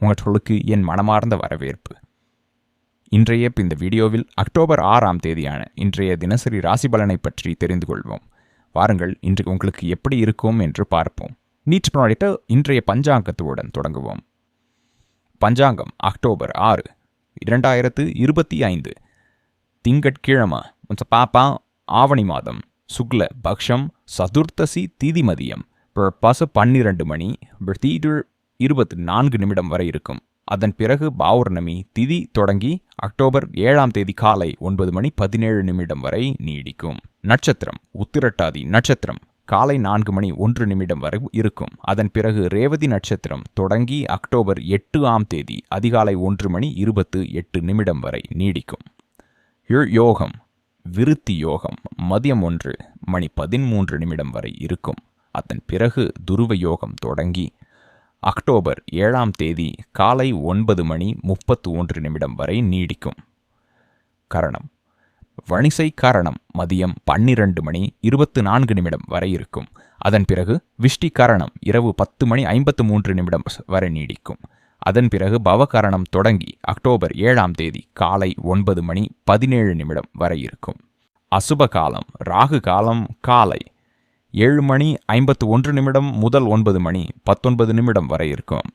உங்களுக்கு என் மனமார்ந்த வரவேற்பு. இன்றைய இந்த வீடியோவில் அக்டோபர் 6ஆம் தேதியான இன்றைய தினசரி ராசி பலனை பற்றி தெரிந்து கொள்வோம். வாருங்கள், இன்று உங்களுக்கு எப்படி இருக்கும் என்று பார்ப்போம். நீட் இன்றைய பஞ்சாங்கத்துடன் தொடங்குவோம். பஞ்சாங்கம் அக்டோபர் 6, 2025 திங்கட்கிழமை பாப்பா ஆவணி மாதம் சுக்ல பக்ஷம் சதுர்த்தசி திதி மதியம் பசு 12 மணி 24 நிமிடம் வரை இருக்கும். அதன் பிறகு பௌர்ணமி திதி தொடங்கி அக்டோபர் 7ஆம் தேதி காலை 9 மணி 17 நிமிடம் வரை நீடிக்கும். நட்சத்திரம் உத்திரட்டாதி நட்சத்திரம் காலை 4 மணி 1 நிமிடம் வரை இருக்கும். அதன் பிறகு ரேவதி நட்சத்திரம் தொடங்கி அக்டோபர் 8ஆம் தேதி அதிகாலை 1 மணி 28 நிமிடம் வரை நீடிக்கும். யோகம் விருத்தி யோகம் மதியம் 1 மணி 13 நிமிடம் வரை இருக்கும். அதன் பிறகு துருவ யோகம் தொடங்கி அக்டோபர் 7ஆம் தேதி காலை 9 மணி 31 நிமிடம் வரை நீடிக்கும். கரணம் வணிசை கரணம் மதியம் 12 மணி 24 நிமிடம் வரை இருக்கும். அதன் பிறகு விஷ்டி கரணம் இரவு 10 மணி 53 நிமிடம் வரை நீடிக்கும். அதன் பிறகு பவகரணம் தொடங்கி அக்டோபர் 7ஆம் தேதி காலை 9 மணி 17 நிமிடம் வரை இருக்கும். அசுப காலம் ராகு காலம் காலை 7 மணி 51 நிமிடம் முதல் 9 மணி 19 நிமிடம் வரை இருக்கும்.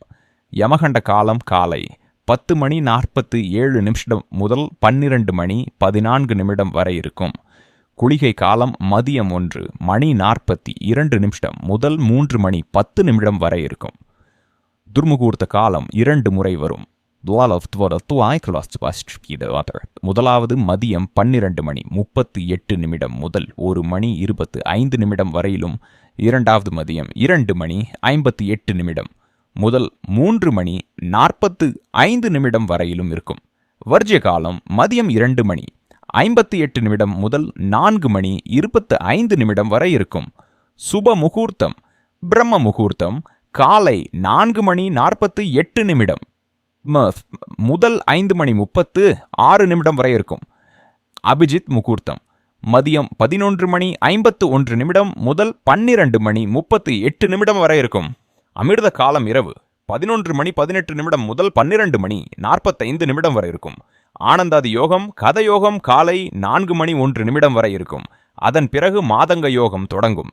யமகண்ட காலம் காலை 10 மணி 47 நிமிஷம் முதல் 12 மணி 14 நிமிடம் வரை இருக்கும். குளிகை காலம் மதியம் 1 மணி 42 நிமிஷம் முதல் 3 மணி 10 நிமிடம் வரை இருக்கும். துர்முகூர்த்த காலம் 2 முறை வரும். முதலாவது மதியம் 12 மணி 38 நிமிடம் முதல் 1 மணி 25 நிமிடம் வரையிலும், இரண்டாவது மதியம் 2 மணி 58 நிமிடம் முதல் 3 மணி 45 நிமிடம் வரையிலும் இருக்கும். வர்ஜ்ய காலம் மதியம் 2 மணி 58 நிமிடம் முதல் 4 மணி 25 நிமிடம் வரை இருக்கும். சுப முகூர்த்தம் பிரம்ம முகூர்த்தம் காலை 4 மணி 48 நிமிடம் முதல் 5 மணி 36 நிமிடம் வரை இருக்கும். அபிஜித் முகூர்த்தம் மதியம் 11 மணி 51 நிமிடம் முதல் 12 மணி 38 நிமிடம் வரை இருக்கும். அமிர்த காலம் இரவு 11 மணி 18 நிமிடம் முதல் 12 மணி 45 நிமிடம் வரை இருக்கும். ஆனந்தாதி யோகம் கத யோகம் காலை 4 மணி 1 நிமிடம் வரை இருக்கும். அதன் பிறகு மாதங்க யோகம் தொடங்கும்.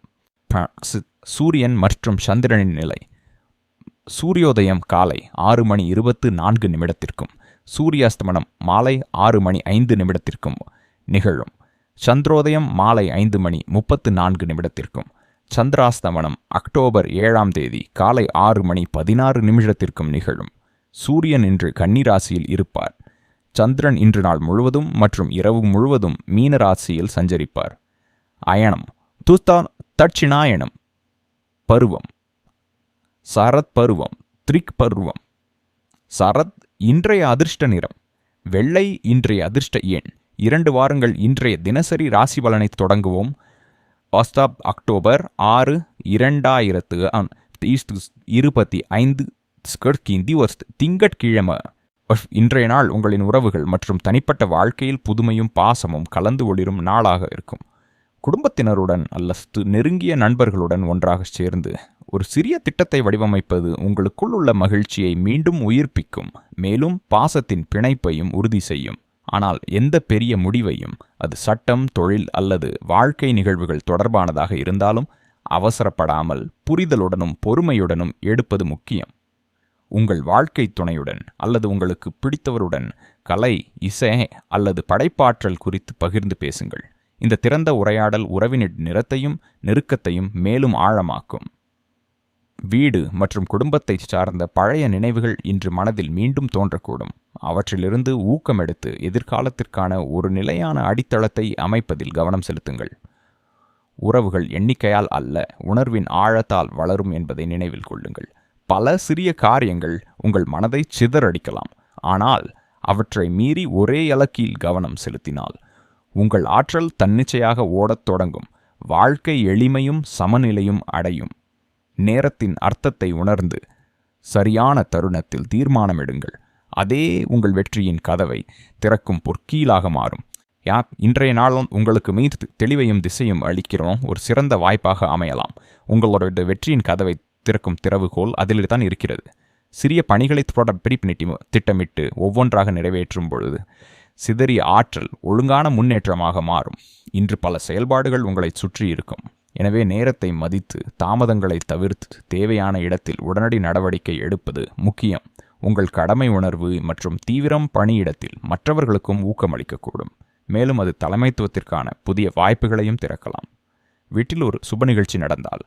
சூரியன் மற்றும் சந்திரனின் நிலை. சூரியோதயம் காலை 6 மணி 24 நிமிடத்திற்கும் சூரியாஸ்தமனம் மாலை 6 மணி 5 நிமிடத்திற்கும் நிகழும். சந்திரோதயம் மாலை 5 மணி 34 நிமிடத்திற்கும். சந்திராஸ்தமனம் அக்டோபர் 7ஆம் தேதி காலை 6 மணி 16 நிமிடத்திற்கும் நிகழும். சூரியன் இன்று கன்னிராசியில் இருப்பார். சந்திரன் இன்று நாள் முழுவதும் மற்றும் இரவு முழுவதும் மீனராசியில் சஞ்சரிப்பார். அயனம் தட்சிணாயனம் பருவம் சரத் பருவம் திரிக் பருவம். சரத் இன்றைய அதிர்ஷ்ட நிறம் வெள்ளை. இன்றைய அதிர்ஷ்ட எண் 2. வாருங்கள் இன்றைய தினசரி ராசி பலனை தொடங்குவோம். அக்டோபர் 6, 2025 திங்கட்கிழமை. இன்றைய நாள் உங்களின் உறவுகள் மற்றும் தனிப்பட்ட வாழ்க்கையில் புதுமையும் பாசமும் கலந்து ஒளிரும் நாளாக இருக்கும். குடும்பத்தினருடன் அல்லது நெருங்கிய நண்பர்களுடன் ஒன்றாக சேர்ந்து ஒரு சிறிய திட்டத்தை வடிவமைப்பது உங்களுக்குள் உள்ள மகிழ்ச்சியை மீண்டும் உயிர்ப்பிக்கும். மேலும் பாசத்தின் பிணைப்பையும் உறுதி செய்யும். ஆனால் எந்த பெரிய முடிவையும், அது சட்டம், தொழில் அல்லது வாழ்க்கை நிகழ்வுகள் தொடர்பானதாக இருந்தாலும் அவசரப்படாமல் புரிதலுடனும் பொறுமையுடனும் எடுப்பது முக்கியம். உங்கள் வாழ்க்கை துணையுடன் அல்லது உங்களுக்கு பிடித்தவருடன் கலை, இசை அல்லது படைப்பாற்றல் குறித்து பகிர்ந்து பேசுங்கள். இந்த திறந்த உரையாடல் உறவின் நிறத்தையும் நெருக்கத்தையும் மேலும் ஆழமாக்கும். வீடு மற்றும் குடும்பத்தை சார்ந்த பழைய நினைவுகள் இன்று மனதில் மீண்டும் தோன்றக்கூடும். அவற்றிலிருந்து ஊக்கம் எடுத்து எதிர்காலத்திற்கான ஒரு நிலையான அடித்தளத்தை அமைப்பதில் கவனம் செலுத்துங்கள். உறவுகள் எண்ணிக்கையால் அல்ல, உணர்வின் ஆழத்தால் வளரும் என்பதை நினைவில் கொள்ளுங்கள். பல சிறிய காரியங்கள் உங்கள் மனதை சிதறடிக்கலாம். ஆனால் அவற்றை மீறி ஒரே இலக்கில் கவனம் செலுத்தினால் உங்கள் ஆற்றல் தன்னிச்சையாக ஓடத் தொடங்கும். வாழ்க்கை எளிமையும் சமநிலையும் அடையும். நேரத்தின் அர்த்தத்தை உணர்ந்து சரியான தருணத்தில் தீர்மானமிடுங்கள். அதே உங்கள் வெற்றியின் கதவை திறக்கும் பொற்கீலாக மாறும். இன்றைய நாளும் உங்களுக்கு மீது தெளிவையும் திசையும் அளிக்கிறோம் ஒரு சிறந்த வாய்ப்பாக அமையலாம். உங்களோட வெற்றியின் கதவை திறக்கும் திறவுகோல் அதில் தான் இருக்கிறது. சிறிய பணிகளை திட்டமிட்டு ஒவ்வொன்றாக நிறைவேற்றும் பொழுது சிதறிய ஆற்றல் ஒழுங்கான முன்னேற்றமாக மாறும். இன்று பல செயல்பாடுகள் உங்களை சுற்றி இருக்கும். எனவே நேரத்தை மதித்து தாமதங்களை தவிர்த்து தேவையான இடத்தில் உடனடி நடவடிக்கை எடுப்பது முக்கியம். உங்கள் கடமை உணர்வு மற்றும் தீவிரம் பணியிடத்தில் மற்றவர்களுக்கும் ஊக்கமளிக்கக்கூடும். மேலும் அது தலைமைத்துவத்திற்கான புதிய வாய்ப்புகளையும் திறக்கலாம். வீட்டில் ஒரு சுப நிகழ்ச்சி நடந்தால்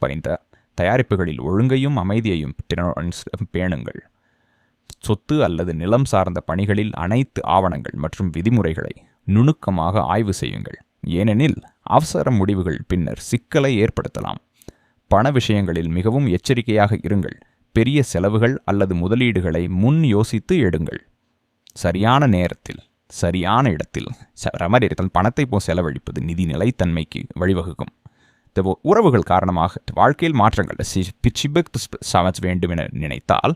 பறிந்த தயாரிப்புகளில் ஒழுங்கையும் அமைதியையும் பேணுங்கள். சொத்து அல்லது நிலம் சார்ந்த பணிகளில் அனைத்து ஆவணங்கள் மற்றும் விதிமுறைகளை நுணுக்கமாக ஆய்வு செய்யுங்கள். ஏனெனில் அவசர முடிவுகள் பின்னர் சிக்கலை ஏற்படுத்தலாம். பண விஷயங்களில் மிகவும் எச்சரிக்கையாக இருங்கள். பெரிய செலவுகள் அல்லது முதலீடுகளை முன் யோசித்து எடுங்கள். சரியான நேரத்தில் சரியான இடத்தில் பணத்தை செலவழிப்பது நிதி நிலைத்தன்மைக்கு வழிவகுக்கும். உறவுகள் காரணமாக வாழ்க்கையில் மாற்றங்கள் வேண்டும் என நினைத்தால்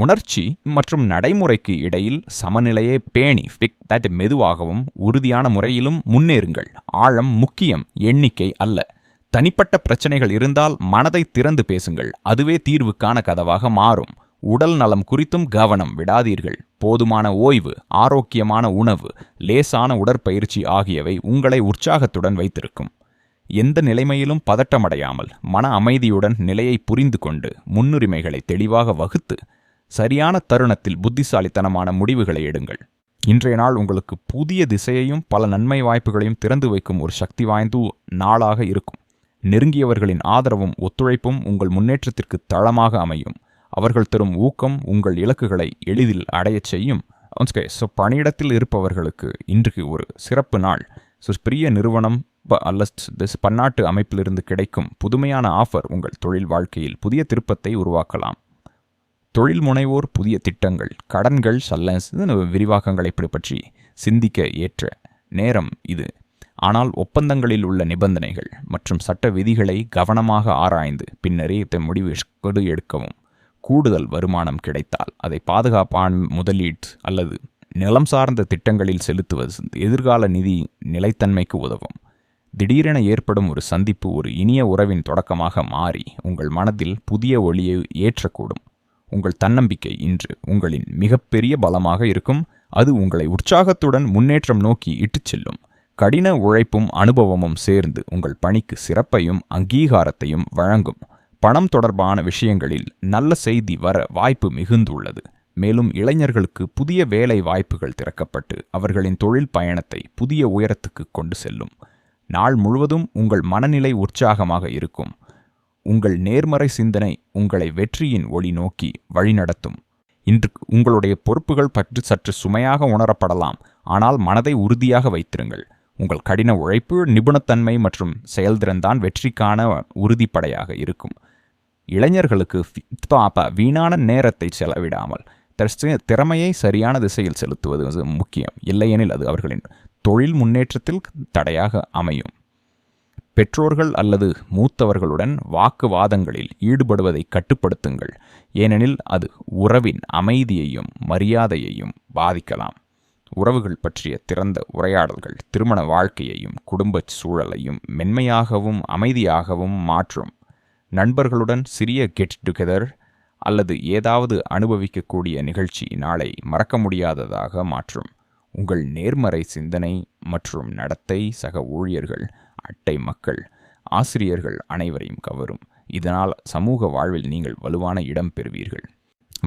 உணர்ச்சி மற்றும் நடைமுறைக்கு இடையில் சமநிலையை பேணி மெதுவாகவும் உறுதியான முறையிலும் முன்னேறுங்கள். ஆழம் முக்கியம், எண்ணிக்கை அல்ல. தனிப்பட்ட பிரச்சனைகள் இருந்தால் மனதை திறந்து பேசுங்கள். அதுவே தீர்வுக்கான கதவாக மாறும். உடல் நலம் குறித்தும் கவனம் விடாதீர்கள். போதுமான ஓய்வு, ஆரோக்கியமான உணவு, லேசான உடற்பயிற்சி ஆகியவை உங்களை உற்சாகத்துடன் வைத்திருக்கும். எந்த நிலைமையிலும் பதட்டமடையாமல் மன அமைதியுடன் நிலையை புரிந்து கொண்டு முன்னுரிமைகளை தெளிவாக வகுத்து சரியான தருணத்தில் புத்திசாலித்தனமான முடிவுகளை எடுங்கள். இன்றைய நாள் உங்களுக்கு புதிய திசையையும் பல நன்மை வாய்ப்புகளையும் திறந்து வைக்கும் ஒரு சக்தி வாய்ந்த நாளாக இருக்கும். நெருங்கியவர்களின் ஆதரவும் ஒத்துழைப்பும் உங்கள் முன்னேற்றத்திற்கு தளமாக அமையும். அவர்கள் தரும் ஊக்கம் உங்கள் இலக்குகளை எளிதில் அடையச் செய்யும். பணியிடத்தில் இருப்பவர்களுக்கு இன்றைக்கு ஒரு சிறப்பு நாள். பெரிய நிறுவனம் அல்லது பன்னாட்டு அமைப்பிலிருந்து கிடைக்கும் புதுமையான ஆஃபர் உங்கள் தொழில் வாழ்க்கையில் புதிய திருப்பத்தை உருவாக்கலாம். தொழில் முனைவோர் புதிய திட்டங்கள், கடன்கள், விரிவாக்கங்களை பற்றி சிந்திக்க ஏற்ற நேரம் இது. ஆனால் ஒப்பந்தங்களில் உள்ள நிபந்தனைகள் மற்றும் சட்ட விதிகளை கவனமாக ஆராய்ந்து பின்னரே முடிவு எடுக்கவும். கூடுதல் வருமானம் கிடைத்தால் அதை பாதுகாப்பான முதலீடு அல்லது நிலம் சார்ந்த திட்டங்களில் செலுத்துவது எதிர்கால நிதி நிலைத்தன்மைக்கு உதவும். திடீரென ஏற்படும் ஒரு சந்திப்பு ஒரு இனிய உறவின் தொடக்கமாக மாறி உங்கள் மனதில் புதிய ஒளியை ஏற்றக்கூடும். உங்கள் தன்னம்பிக்கை இன்று உங்களின் மிகப்பெரிய பலமாக இருக்கும். அது உங்களை உற்சாகத்துடன் முன்னேற்றம் நோக்கி இட்டுச் செல்லும். கடின உழைப்பும் அனுபவமும் சேர்ந்து உங்கள் பணிக்கு சிறப்பையும் அங்கீகாரத்தையும் வழங்கும். பணம் தொடர்பான விஷயங்களில் நல்ல செய்தி வர வாய்ப்பு மிகுந்துள்ளது. மேலும் இளைஞர்களுக்கு புதிய வேலை வாய்ப்புகள் திறக்கப்பட்டு அவர்களின் தொழில் பயணத்தை புதிய உயரத்துக்கு கொண்டு செல்லும். நாள் முழுவதும் உங்கள் மனநிலை உற்சாகமாக இருக்கும். உங்கள் நேர்மறை சிந்தனை உங்களை வெற்றியின் ஒளி நோக்கி வழிநடத்தும். இன்று உங்களுடைய பொறுப்புகள் பற்றி சற்று சுமையாக உணரப்படலாம். ஆனால் மனதை உறுதியாக வைத்திருங்கள். உங்கள் கடின உழைப்பு, நிபுணத்தன்மை மற்றும் செயல்திறன்தான் வெற்றிக்கான உறுதிப்படையாக இருக்கும். இளைஞர்களுக்கு வீணான நேரத்தை செலவிடாமல் திறமையை சரியான திசையில் செலுத்துவது முக்கியம். இல்லையெனில் அது அவர்களின் தொழில் முன்னேற்றத்தில் தடையாக அமையும். பெற்றோர்கள் அல்லது மூத்தவர்களுடன் வாக்குவாதங்களில் ஈடுபடுவதை கட்டுப்படுத்துங்கள். ஏனெனில் அது உறவின் அமைதியையும் மரியாதையையும் பாதிக்கலாம். உறவுகள் பற்றிய திறந்த உரையாடல்கள் திருமண வாழ்க்கையையும் குடும்ப சூழலையும் மென்மையாகவும் அமைதியாகவும் மாற்றும். நண்பர்களுடன் சிறிய கெட் டுகெதர் அல்லது ஏதாவது அனுபவிக்கக்கூடிய நிகழ்ச்சி நாளை மறக்க முடியாததாக மாற்றும். உங்கள் நேர்மறை சிந்தனை மற்றும் நடத்தை சக ஊழியர்கள், அட்டை மக்கள், ஆசிரியர்கள் அனைவரையும் கவரும். இதனால் சமூக வாழ்வில் நீங்கள் வலுவான இடம் பெறுவீர்கள்.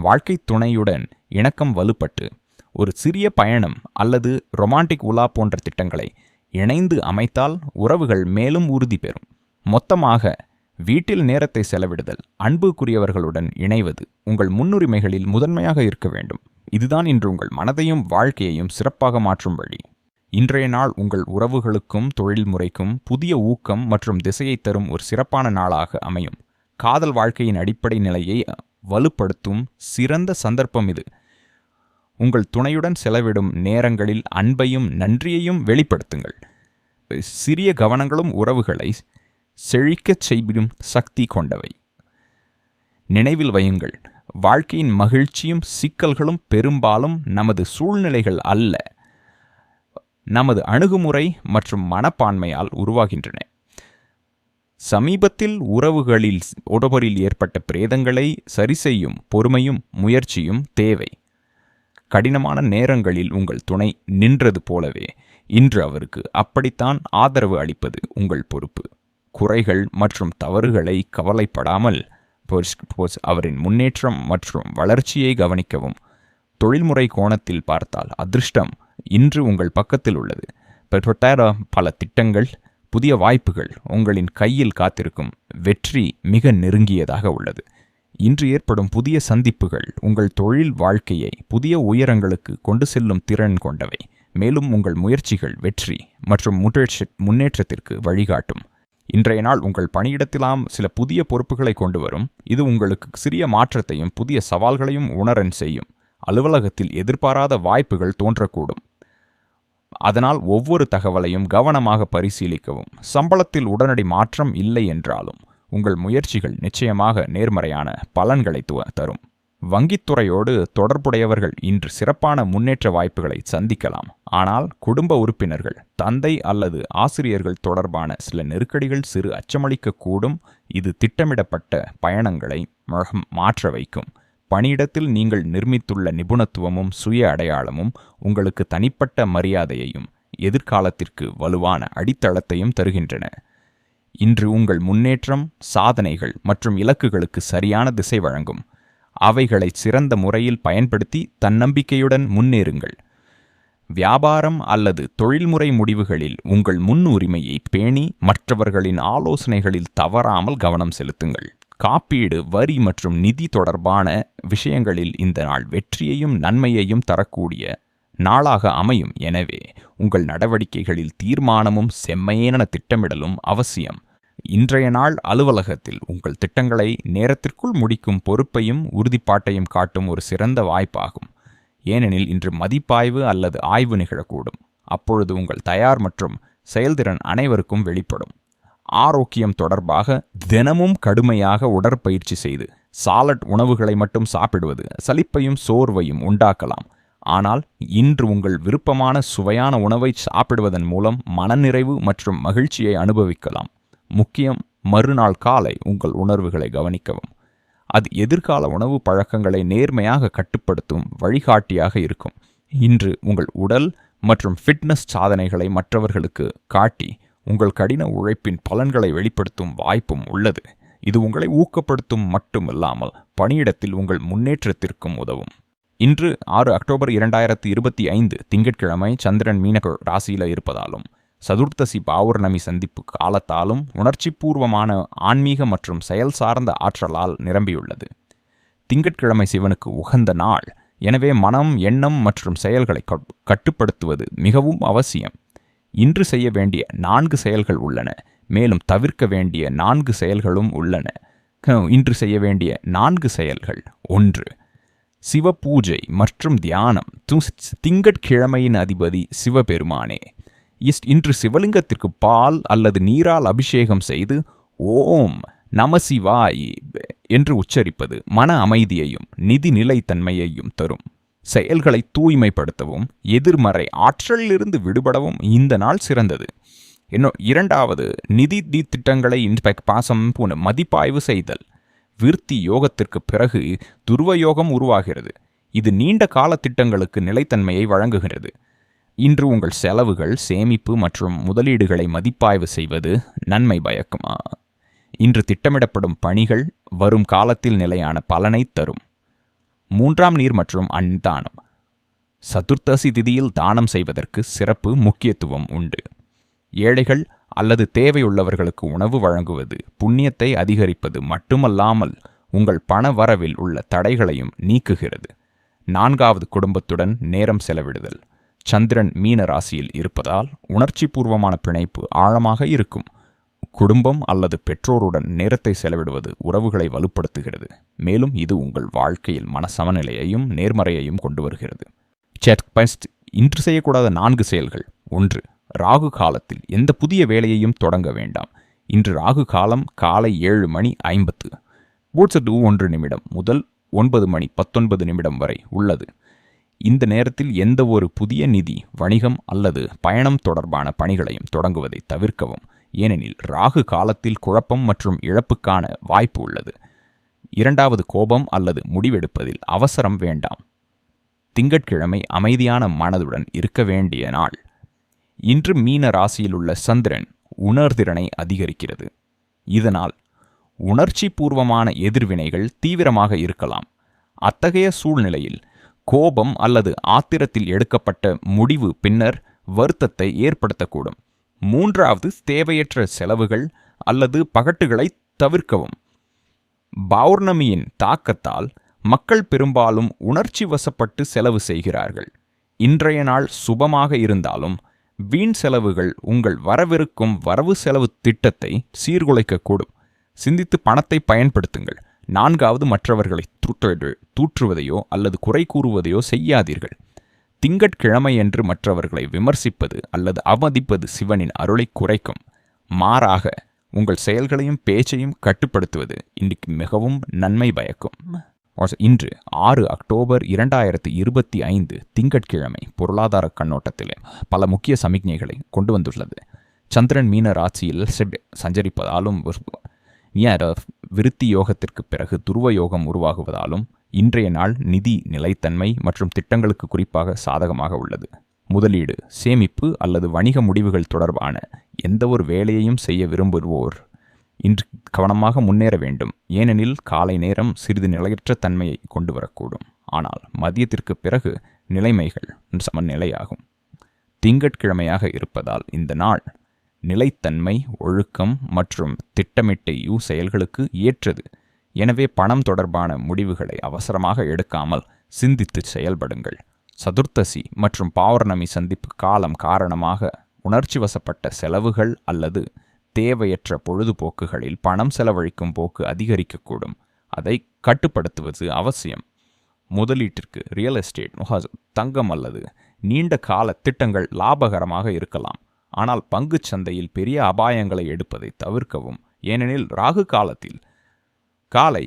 வாழ்க்கை துணையுடன் இணக்கம் வலுப்பட்டு ஒரு சிறிய பயணம் அல்லது ரொமான்டிக் உலா போன்ற திட்டங்களை இணைந்து அமைத்தால் உறவுகள் மேலும் உறுதி பெறும். மொத்தமாக வீட்டில் நேரத்தை செலவிடுதல், அன்புக்குரியவர்களுடன் இணைவது உங்கள் முன்னுரிமைகளில் முதன்மையாக இருக்க வேண்டும். இதுதான் இன்று உங்கள் மனதையும் வாழ்க்கையையும் சிறப்பாக மாற்றும் வழி. இன்றைய நாள் உங்கள் உறவுகளுக்கும் தொழில் முறைக்கும் புதிய ஊக்கம் மற்றும் திசையை தரும் ஒரு சிறப்பான நாளாக அமையும். காதல் வாழ்க்கையின் அடிப்படை நிலையை வலுப்படுத்தும் சிறந்த சந்தர்ப்பம் இது. உங்கள் துணையுடன் செலவிடும் நேரங்களில் அன்பையும் நன்றியையும் வெளிப்படுத்துங்கள். சிறிய கவனங்களும் உறவுகளை செழிக்கச் செய்யும் சக்தி கொண்டவை. நினைவில் வையுங்கள், வாழ்க்கையின் மகிழ்ச்சியும் சிக்கல்களும் பெரும்பாலும் நமது சூழ்நிலைகள் அல்ல, நமது அணுகுமுறை மற்றும் மனப்பான்மையால் உருவாகின்றன. சமீபத்தில் உறவுகளில் ஏற்பட்ட பிரேதங்களை சரிசெய்யும் பொறுமையும் முயற்சியும் தேவை. கடினமான நேரங்களில் உங்கள் துணை நின்றது போலவே இன்று அவருக்கு அப்படித்தான் ஆதரவு அளிப்பது உங்கள் பொறுப்பு. குறைகள் மற்றும் தவறுகளை கவலைப்படாமல் அவரின் முன்னேற்றம் மற்றும் வளர்ச்சியை கவனிக்கவும். தொழில்முறை கோணத்தில் பார்த்தால் அதிர்ஷ்டம் இன்று உங்கள் பக்கத்தில் உள்ளது. பல திட்டங்கள், புதிய வாய்ப்புகள் உங்களின் கையில் காத்திருக்கும். வெற்றி மிக நெருங்கியதாக உள்ளது. இன்று ஏற்படும் புதிய சந்திப்புகள் உங்கள் தொழில் வாழ்க்கையை புதிய உயரங்களுக்கு கொண்டு செல்லும் திறன் கொண்டவை. மேலும் உங்கள் முயற்சிகள் வெற்றி மற்றும் முன்னேற்றத்திற்கு வழிகாட்டும். இன்றைய நாள் உங்கள் பணியிடத்திலாம் சில புதிய பொறுப்புகளை கொண்டு வரும். இது உங்களுக்கு சிறிய மாற்றத்தையும் புதிய சவால்களையும் உணரன் செய்யும். அலுவலகத்தில் எதிர்பாராத வாய்ப்புகள் தோன்றக்கூடும். அதனால் ஒவ்வொரு தகவலையும் கவனமாக பரிசீலிக்கவும். சம்பளத்தில் உடனடி மாற்றம் இல்லை என்றாலும் உங்கள் முயற்சிகள் நிச்சயமாக நேர்மறையான பலன்களை தரும். வங்கித்துறையோடு தொடர்புடையவர்கள் இன்று சிறப்பான முன்னேற்ற வாய்ப்புகளை சந்திக்கலாம். ஆனால் குடும்ப உறுப்பினர்கள், தந்தை அல்லது ஆசிரியர்கள் தொடர்பான சில நெருக்கடிகள் சிறு அச்சமளிக்கக்கூடும். இது திட்டமிடப்பட்ட பயணங்களை மாற்ற வைக்கும். பணியிடத்தில் நீங்கள் நிர்மித்துள்ள நிபுணத்துவமும் சுய அடையாளமும் உங்களுக்கு தனிப்பட்ட மரியாதையையும் எதிர்காலத்திற்கு வலுவான அடித்தளத்தையும் தருகின்றன. இன்று உங்கள் முன்னேற்றம், சாதனைகள் மற்றும் இலக்குகளுக்கு சரியான திசை வழங்கும். அவைகளை சிறந்த முறையில் பயன்படுத்தி தன்னம்பிக்கையுடன் முன்னேறுங்கள். வியாபாரம் அல்லது தொழில்முறை முடிவுகளில் உங்கள் முன்னுரிமையை பேணி மற்றவர்களின் ஆலோசனைகளில் தவறாமல் கவனம் செலுத்துங்கள். காப்பீடு, வரி மற்றும் நிதி தொடர்பான விஷயங்களில் இந்த நாள் வெற்றியையும் நன்மையையும் தரக்கூடிய நாளாக அமையும். எனவே உங்கள் நடவடிக்கைகளில் தீர்மானமும் செம்மையான திட்டமிடலும் அவசியம். இன்றைய நாள் அலுவலகத்தில் உங்கள் திட்டங்களை நேரத்திற்குள் முடிக்கும் பொறுப்பையும் உறுதிப்பாட்டையும் காட்டும் ஒரு சிறந்த வாய்ப்பாகும். ஏனெனில் இன்று மதிப்பாய்வு அல்லது ஆய்வு நிகழக்கூடும். அப்பொழுது உங்கள் தயார் மற்றும் செயல்திறன் அனைவருக்கும் வெளிப்படும். ஆரோக்கியம் தொடர்பாக தினமும் கடுமையாக உடற்பயிற்சி செய்து சாலட் உணவுகளை மட்டும் சாப்பிடுவது சலிப்பையும் சோர்வையும் உண்டாக்கலாம். ஆனால் இன்று உங்கள் விருப்பமான சுவையான உணவை சாப்பிடுவதன் மூலம் மனநிறைவு மற்றும் மகிழ்ச்சியை அனுபவிக்கலாம். முக்கியம், மறுநாள் காலை உங்கள் உணர்வுகளை கவனிக்கவும். அது எதிர்கால உணவு பழக்கங்களை நேர்மையாக கட்டுப்படுத்தும் வழிகாட்டியாக இருக்கும். இன்று உங்கள் உடல் மற்றும் ஃபிட்னஸ் சாதனைகளை மற்றவர்களுக்கு காட்டி உங்கள் கடின உழைப்பின் பலன்களை வெளிப்படுத்தும் வாய்ப்பும் உள்ளது. இது உங்களை ஊக்கப்படுத்தும் மட்டுமில்லாமல் பணியிடத்தில் உங்கள் முன்னேற்றத்திற்கும் உதவும். இன்று 6 அக்டோபர் 2025 திங்கட்கிழமை சந்திரன் மீன ராசியில் இருப்பதாலும் சதுர்த்தசி பௌர்ணமி சந்திப்பு காலத்தாலும் உணர்ச்சிபூர்வமான ஆன்மீக மற்றும் செயல் சார்ந்த ஆற்றலால் நிரம்பியுள்ளது. திங்கட்கிழமை சிவனுக்கு உகந்த நாள். எனவே மனம், எண்ணம் மற்றும் செயல்களை கட்டுப்படுத்துவது மிகவும் அவசியம். இன்று செய்ய வேண்டிய 4 செயல்கள் உள்ளன. மேலும் தவிர்க்க வேண்டிய 4 செயல்களும் உள்ளன. இன்று செய்ய வேண்டிய 4 செயல்கள்: 1. சிவ பூஜை மற்றும் தியானம். திங்கட்கிழமையின் அதிபதி சிவபெருமானே. இன்று சிவலிங்கத்திற்கு பால் அல்லது நீரால் அபிஷேகம் செய்து ஓம் நம சிவாய் என்று உச்சரிப்பது மன அமைதியையும் நிதி நிலைத்தன்மையையும் தரும். செயல்களை தூய்மைப்படுத்தவும் எதிர்மறை ஆற்றலிலிருந்து விடுபடவும் இந்த நாள் சிறந்தது. 2. நிதி திட்டங்களை மதிப்பாய்வு செய்தல். விருத்தி யோகத்திற்கு பிறகு துருவ யோகம் உருவாகிறது. இது நீண்ட கால திட்டங்களுக்கு நிலைத்தன்மையை வழங்குகிறது. இன்று உங்கள் செலவுகள், சேமிப்பு மற்றும் முதலீடுகளை மதிப்பாய்வு செய்வது நன்மை பயக்குமா? இன்று திட்டமிடப்படும் பணிகள் வரும் காலத்தில் நிலையான பலனை தரும். 3. நீர் மற்றும் அன்தானம். சதுர்த்தசி திதியில் தானம் செய்வதற்கு சிறப்பு முக்கியத்துவம் உண்டு. ஏழைகள் அல்லது தேவையுள்ளவர்களுக்கு உணவு வழங்குவது புண்ணியத்தை அதிகரிப்பது மட்டுமல்லாமல் உங்கள் பண வரவில் உள்ள தடைகளையும் நீக்குகிறது. 4. குடும்பத்துடன் நேரம் செலவிடுதல். சந்திரன் மீன ராசியில் இருப்பதால் உணர்ச்சிபூர்வமான பிணைப்பு ஆழமாக இருக்கும். குடும்பம் அல்லது பெற்றோருடன் நேரத்தை செலவிடுவது உறவுகளை வலுப்படுத்துகிறது. மேலும் இது உங்கள் வாழ்க்கையில் மன சமநிலையையும் நேர்மறையையும் கொண்டு வருகிறது. இன்று செய்யக்கூடாத 4 செயல்கள். 1. ராகு காலத்தில் எந்த புதிய வேலையையும் தொடங்க வேண்டாம். இன்று ராகு காலம் காலை 7:50 முதல் 9:19 வரை உள்ளது. இந்த நேரத்தில் எந்த ஒரு புதிய நிதி, வணிகம் அல்லது பயணம் தொடர்பான பணிகளையும் தொடங்குவதை தவிர்க்கவும். ஏனெனில் ராகு காலத்தில் குழப்பம் மற்றும் இழப்புக்கான வாய்ப்பு உள்ளது. இரண்டாவது, கோபம் அல்லது முடிவெடுப்பதில் அவசரம் வேண்டாம். திங்கட்கிழமை அமைதியான மனதுடன் இருக்க வேண்டிய நாள். இன்று மீன ராசியில் உள்ள சந்திரன் உணர்திறனை அதிகரிக்கிறது. இதனால் உணர்ச்சி பூர்வமான எதிர்வினைகள் தீவிரமாக இருக்கலாம். அத்தகைய சூழ்நிலையில் கோபம் அல்லது ஆத்திரத்தில் எடுக்கப்பட்ட முடிவு பின்னர் வருத்தத்தை ஏற்படுத்தக்கூடும். மூன்றாவது, தேவையற்ற செலவுகள் அல்லது பகட்டுகளை தவிர்க்கவும். பௌர்ணமியின் தாக்கத்தால் மக்கள் பெரும்பாலும் உணர்ச்சி வசப்பட்டு செலவு செய்கிறார்கள். இன்றைய நாள் சுபமாக இருந்தாலும் வீண் செலவுகள் உங்கள் வரவிருக்கும் வரவு செலவு திட்டத்தை சீர்குலைக்கக்கூடும். சிந்தித்து பணத்தை பயன்படுத்துங்கள். நான்காவது, மற்றவர்களை தூற்றுவதையோ அல்லது குறை கூறுவதையோ செய்யாதீர்கள். திங்கட்கிழமையன்று மற்றவர்களை விமர்சிப்பது அல்லது அவமதிப்பது சிவனின் அருளை குறைக்கும். மாறாக உங்கள் செயல்களையும் பேச்சையும் கட்டுப்படுத்துவது இன்றைக்கு மிகவும் நன்மை பயக்கும். இன்று 6 அக்டோபர் 2025 திங்கட்கிழமை பொருளாதார கண்ணோட்டத்திலே பல முக்கிய சமிக்ஞைகளை கொண்டு வந்துள்ளது. சந்திரன் மீன ராசியில் சஞ்சரிப்பதாலும் விருத்தி யோகத்திற்கு பிறகு துருவ யோகம் உருவாகுவதாலும் இன்றைய நாள் நிதி நிலைத்தன்மை மற்றும் திட்டங்களுக்கு குறிப்பாக சாதகமாக உள்ளது. முதலீடு, சேமிப்பு அல்லது வணிக முடிவுகள் தொடர்பான எந்த ஒரு வேலையையும் செய்ய விரும்புவோர் இன்று கவனமாக முன்னேற வேண்டும். ஏனெனில் காலை நேரம் சிறிது நிலையற்ற தன்மையை கொண்டு வரக்கூடும். ஆனால் மதியத்திற்கு பிறகு நிலைமைகள் சமநிலையாகும். திங்கட்கிழமையாக இருப்பதால் இந்த நாள் நிலைத்தன்மை, ஒழுக்கம் மற்றும் திட்டமிட்ட செயல்களுக்கு ஏற்றது. எனவே பணம் தொடர்பான முடிவுகளை அவசரமாக எடுக்காமல் சிந்தித்து செயல்படுங்கள். சதுர்த்தசி மற்றும் பௌர்ணமி சந்திப்பு காலம் காரணமாக உணர்ச்சி வசப்பட்ட செலவுகள் அல்லது தேவையற்ற பொழுதுபோக்குகளில் பணம் செலவழிக்கும் போக்கு அதிகரிக்கக்கூடும். அதை கட்டுப்படுத்துவது அவசியம். முதலீட்டிற்கு ரியல் எஸ்டேட், தங்கம் அல்லது நீண்ட கால திட்டங்கள் லாபகரமாக இருக்கலாம். ஆனால் பங்குச் சந்தையில் பெரிய அபாயங்களை எடுப்பதை தவிர்க்கவும். ஏனெனில் ராகு காலத்தில் காலை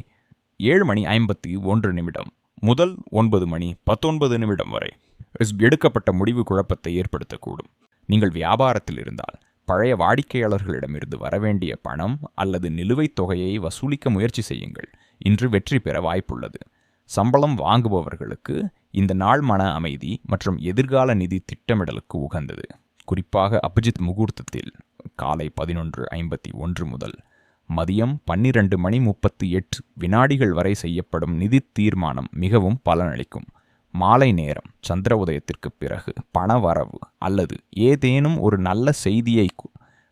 7:51 முதல் 9:19 வரை எடுக்கப்பட்ட முடிவு குழப்பத்தை ஏற்படுத்தக்கூடும். நீங்கள் வியாபாரத்தில் இருந்தால் பழைய வாடிக்கையாளர்களிடமிருந்து வரவேண்டிய பணம் அல்லது நிலுவைத் தொகையை வசூலிக்க முயற்சி செய்யுங்கள். இன்று வெற்றி பெற வாய்ப்புள்ளது. சம்பளம் வாங்குபவர்களுக்கு இந்த நாள் மன அமைதி மற்றும் எதிர்கால நிதி திட்டமிடலுக்கு உகந்தது. குறிப்பாக அபிஜித் முகூர்த்தத்தில் காலை 11:51 முதல் மதியம் 12:38 வரை செய்யப்படும் நிதி தீர்மானம் மிகவும் பலனளிக்கும். மாலை நேரம் சந்திர உதயத்திற்கு பிறகு பண வரவு அல்லது ஏதேனும் ஒரு நல்ல செய்தியை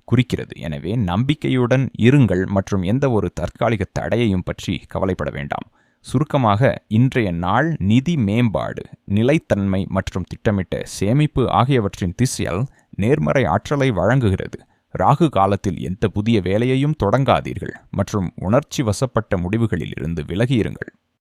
குறிக்கிறது. எனவே நம்பிக்கையுடன் இருங்கள் மற்றும் எந்த ஒரு தற்காலிக தடையையும் பற்றி கவலைப்பட வேண்டாம். சுருக்கமாக, இன்றைய நாள் நிதி மேம்பாடு, நிலைத்தன்மை மற்றும் திட்டமிட்ட சேமிப்பு ஆகியவற்றின் திசையில் நேர்மறை ஆற்றலை வழங்குகிறது. ராகு காலத்தில் எந்த புதிய வேலையையும் தொடங்காதீர்கள் மற்றும் உணர்ச்சி வசப்பட்ட முடிவுகளில் இருந்து விலகியிருங்கள்.